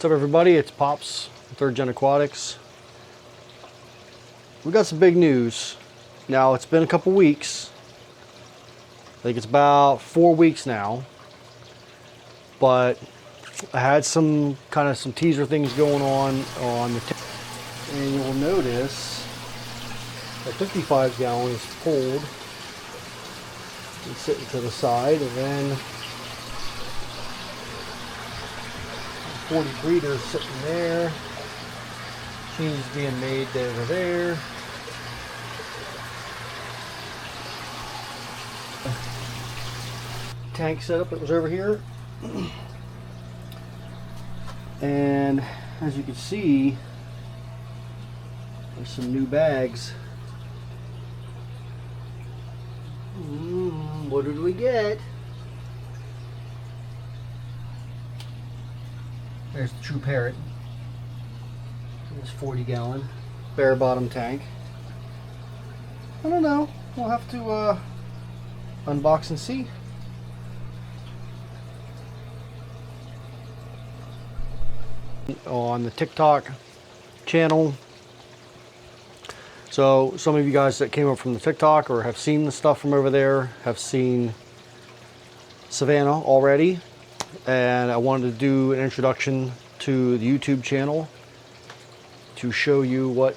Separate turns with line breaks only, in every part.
What's up, everybody? It's Pops, Third Gen Aquatics. We got some big news. Now, it's been a couple weeks. I think it's about 4 weeks now. But I had some teaser things going on the and you'll notice the 55 gallon is pulled and sitting to the side, and then 40 breeders sitting there. Change being made over there. Tank setup that was over here. And as you can see, there's some new bags. What did we get? There's the True Parrot. This 40 gallon bare bottom tank. I don't know. We'll have to unbox and see. On the TikTok channel. So some of you guys that came up from the TikTok or have seen the stuff from over there have seen Savannah already. And I wanted to do an introduction to the YouTube channel to show you what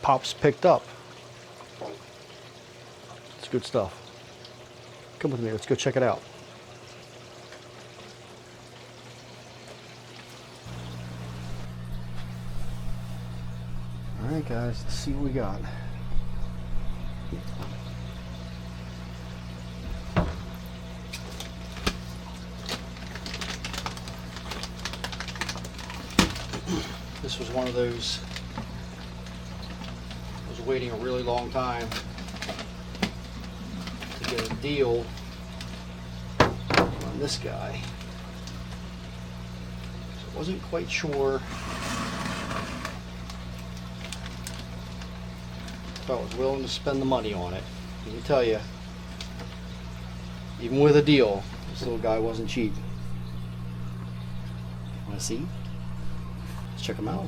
Pops picked up. It's good stuff. Come with me, let's go check it out. Alright guys, let's see what we got. This was one of those, I was waiting a really long time to get a deal on this guy. So I wasn't quite sure if I was willing to spend the money on it. Let me tell you, even with a deal, this little guy wasn't cheap. Want to see? Let's check him out.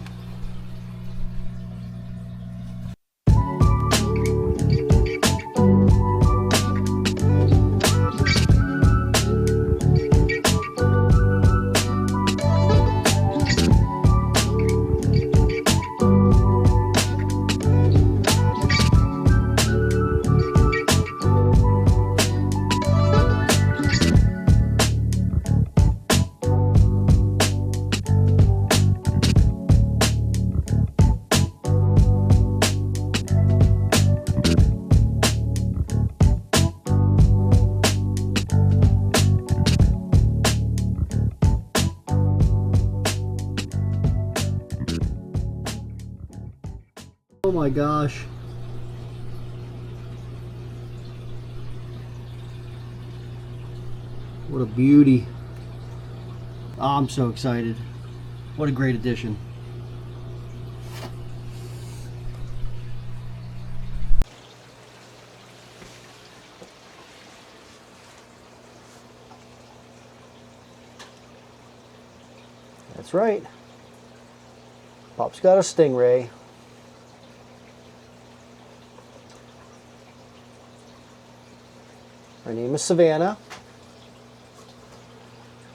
Oh my gosh. What a beauty. Oh, I'm so excited. What a great addition. That's right. Pop's got a stingray. Her name is Savannah.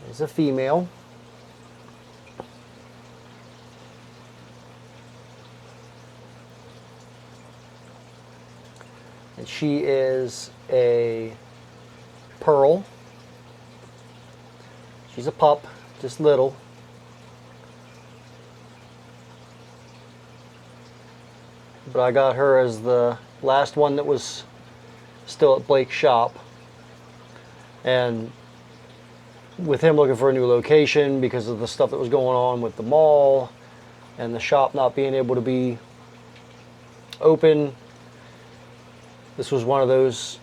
She's a female. And she is a pearl. She's a pup, just little. But I got her as the last one that was still at Blake's shop. And with him looking for a new location because of the stuff that was going on with the mall and the shop not being able to be open, this was one of those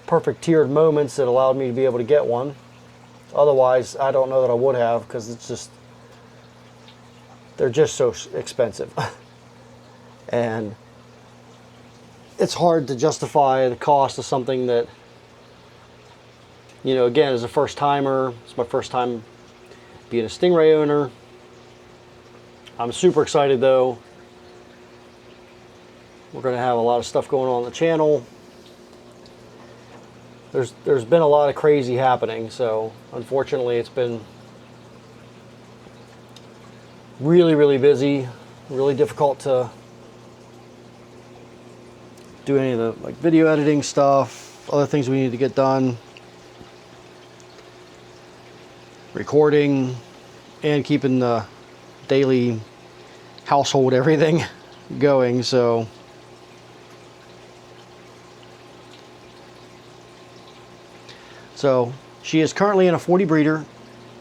perfect tiered moments that allowed me to be able to get one. Otherwise, I don't know that I would have, because it's just, they're just so expensive. And it's hard to justify the cost of something that, you know, again, as a first timer, it's my first time being a stingray owner. I'm super excited though. We're going to have a lot of stuff going on the channel. There's been a lot of crazy happening, so unfortunately it's been really, really busy, really difficult to do any of the like video editing stuff, other things we need to get done, recording, and keeping the daily household everything going. So she is currently in a 40 breeder,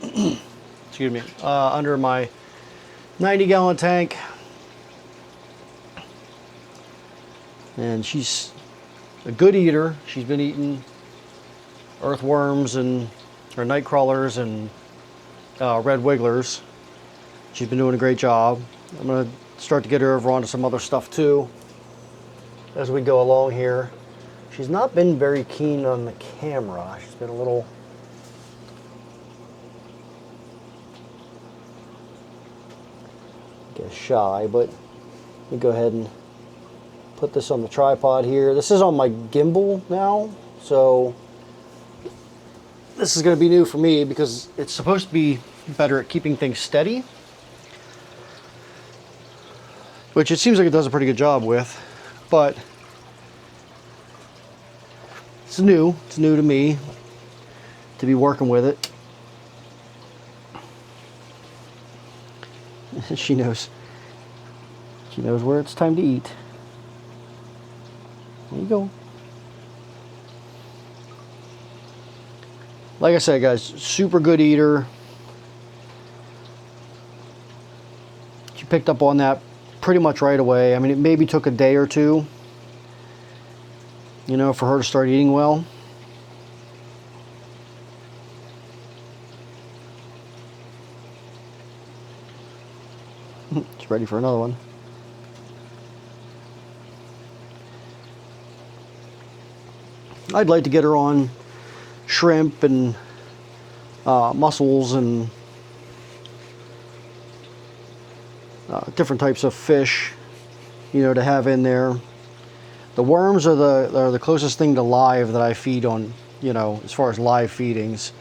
excuse me, under my 90-gallon tank. And she's a good eater. She's been eating earthworms and or night crawlers and red wigglers. She's been doing a great job. I'm going to start to get her over onto some other stuff too as we go along here. She's not been very keen on the camera. She's been a little shy, but let me go ahead and put this on the tripod here. This is on my gimbal now, so this is going to be new for me because it's supposed to be better at keeping things steady, which it seems like it does a pretty good job with, but it's new to me to be working with it. She knows where it's time to eat. There you go. Like I said, guys, super good eater. She picked up on that pretty much right away. I mean, it maybe took a day or two, you know, for her to start eating well. She's ready for another one. I'd like to get her on shrimp and mussels and different types of fish, you know, to have in there. The worms are the closest thing to live that I feed on, you know, as far as live feedings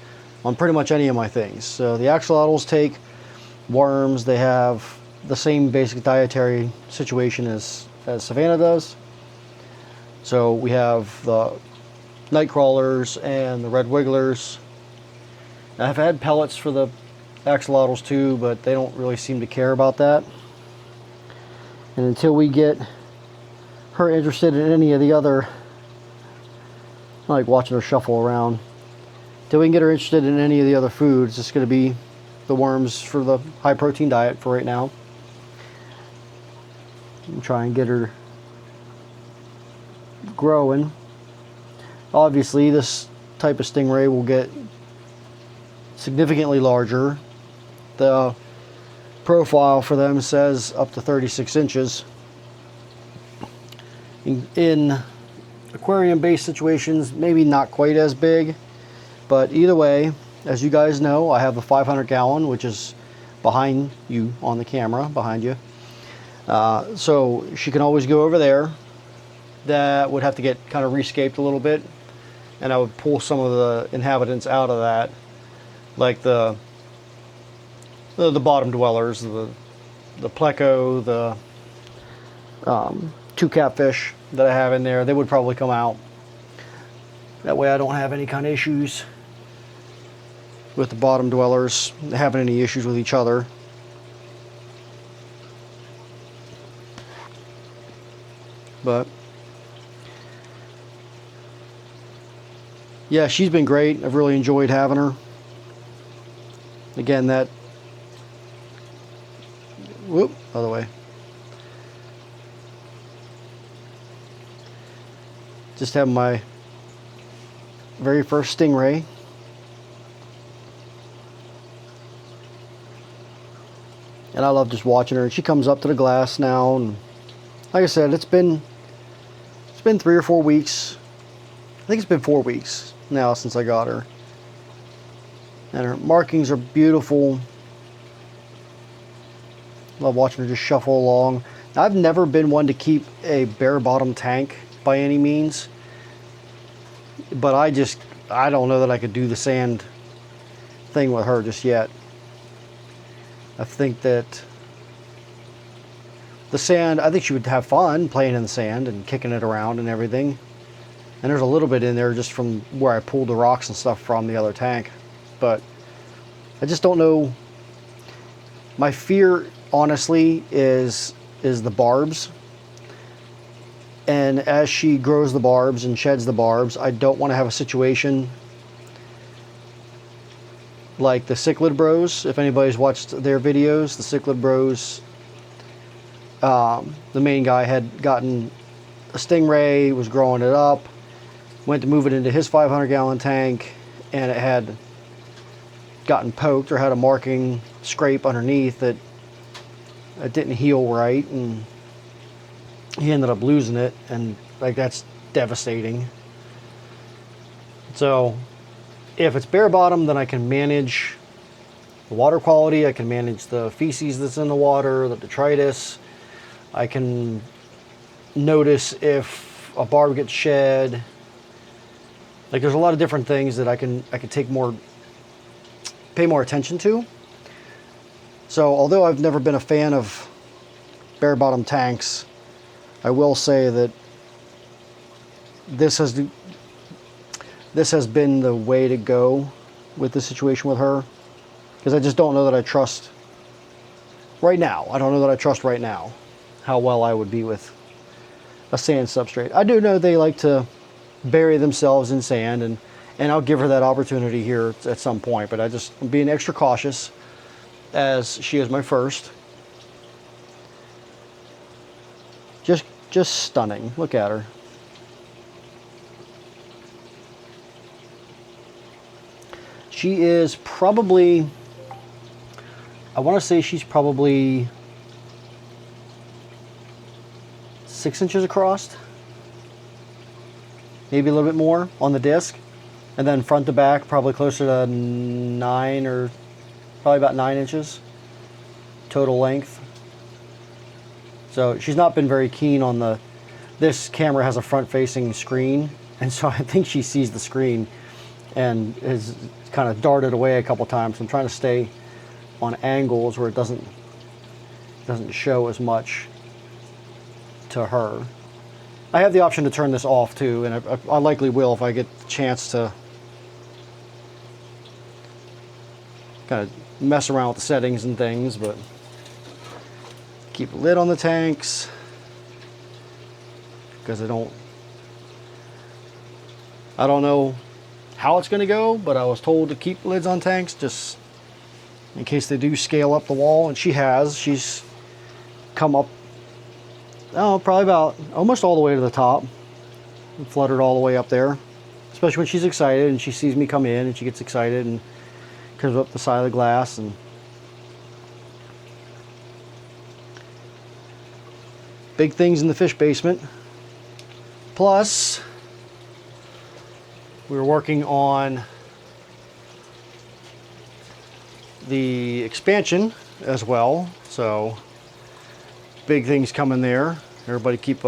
on pretty much any of my things. So the axolotls take worms. They have the same basic dietary situation as Savannah does. So we have the night crawlers and the red wigglers. I've had pellets for the axolotls too, but they don't really seem to care about that. And until we get her interested in any of the other, I like watching her shuffle around, until we can get her interested in any of the other foods, it's going to be the worms for the high protein diet for right now. And try and get her growing. Obviously, this type of stingray will get significantly larger. The profile for them says up to 36 inches. In aquarium-based situations, maybe not quite as big, but either way, as you guys know, I have a 500-gallon, which is behind you on the camera, behind you. So she can always go over there. That would have to get kind of rescaped a little bit, and I would pull some of the inhabitants out of that, like the bottom dwellers, the pleco, the two catfish that I have in there. They would probably come out. That way I don't have any kind of issues with the bottom dwellers having any issues with each other. But yeah, she's been great. I've really enjoyed having her. Again, that, whoop, other way. Just having my very first stingray. And I love just watching her. And she comes up to the glass now, and like I said, it's been 3 or 4 weeks. I think it's been 4 weeks now since I got her. And her markings are beautiful. Love watching her just shuffle along. I've never been one to keep a bare bottom tank by any means, but I don't know that I could do the sand thing with her just yet. I think that the sand, I think she would have fun playing in the sand and kicking it around and everything. And there's a little bit in there just from where I pulled the rocks and stuff from the other tank. But I just don't know. My fear, honestly, is the barbs. And as she grows the barbs and sheds the barbs, I don't want to have a situation like the Cichlid Bros. If anybody's watched their videos, the Cichlid Bros, the main guy had gotten a Stingray, was growing it up, went to move it into his 500-gallon tank, and it had gotten poked or had a marking scrape underneath that it didn't heal right, and he ended up losing it, and like that's devastating. So if it's bare bottom, then I can manage the water quality, I can manage the feces that's in the water, the detritus. I can notice if a barb gets shed. Like there's a lot of different things that I can pay more attention to. So although I've never been a fan of bare bottom tanks, I will say that this has been the way to go with the situation with her, because I just don't know that I trust right now. I don't know that I trust right now how well I would be with a sand substrate. I do know they like to bury themselves in sand, and I'll give her that opportunity here at some point, but I'm being extra cautious as she is my first. Just stunning. Look at her. She is probably, I want to say she's probably 6 inches across, maybe a little bit more on the disc, and then front to back probably closer to 9, or probably about 9 inches total length. So she's not been very keen on this camera has a front facing screen, and so I think she sees the screen and has kind of darted away a couple times. I'm trying to stay on angles where it doesn't show as much to her. I have the option to turn this off too, and I likely will if I get the chance to kind of mess around with the settings and things. But keep a lid on the tanks because I don't know how it's going to go, but I was told to keep lids on tanks just in case they do scale up the wall, and she's come up, probably about almost all the way to the top and fluttered all the way up there, especially when she's excited and she sees me come in and she gets excited and comes up the side of the glass. And big things in the fish basement. Plus, we were working on the expansion as well, so big things coming there. Everybody keep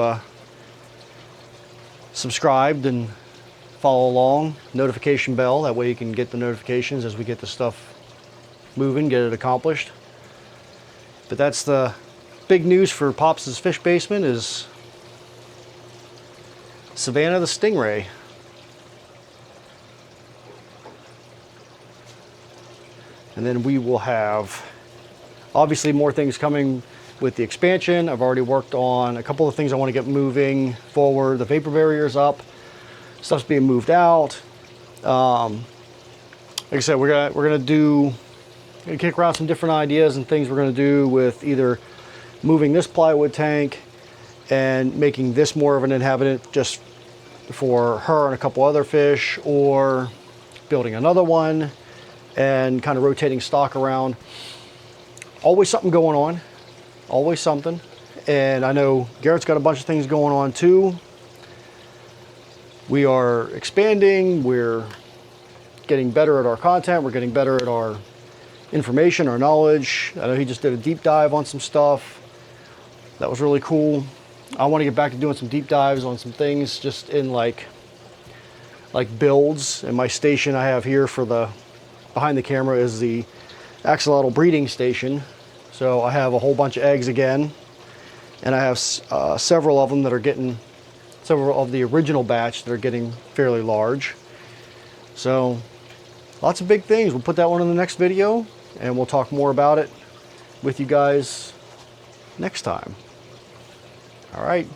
subscribed and follow along. Notification bell, that way you can get the notifications as we get the stuff moving, get it accomplished. But that's the big news for Pops' fish basement, is Savannah the Stingray. And then we will have obviously more things coming with the expansion. I've already worked on a couple of things I want to get moving forward. The vapor barrier's up, stuff's being moved out. Like I said, we're gonna kick around some different ideas and things we're gonna do with either moving this plywood tank and making this more of an inhabitant just for her and a couple other fish, or building another one and kind of rotating stock around. Always something going on, always something. And I know Garrett's got a bunch of things going on too. We are expanding, we're getting better at our content, we're getting better at our information or knowledge. I know he just did a deep dive on some stuff. That was really cool. I want to get back to doing some deep dives on some things just in like builds. And my station I have here for the behind the camera is the axolotl breeding station. So I have a whole bunch of eggs again, and I have several of them that are getting, several of the original batch that are getting fairly large. So lots of big things. We'll put that one in the next video, and we'll talk more about it with you guys next time. All right.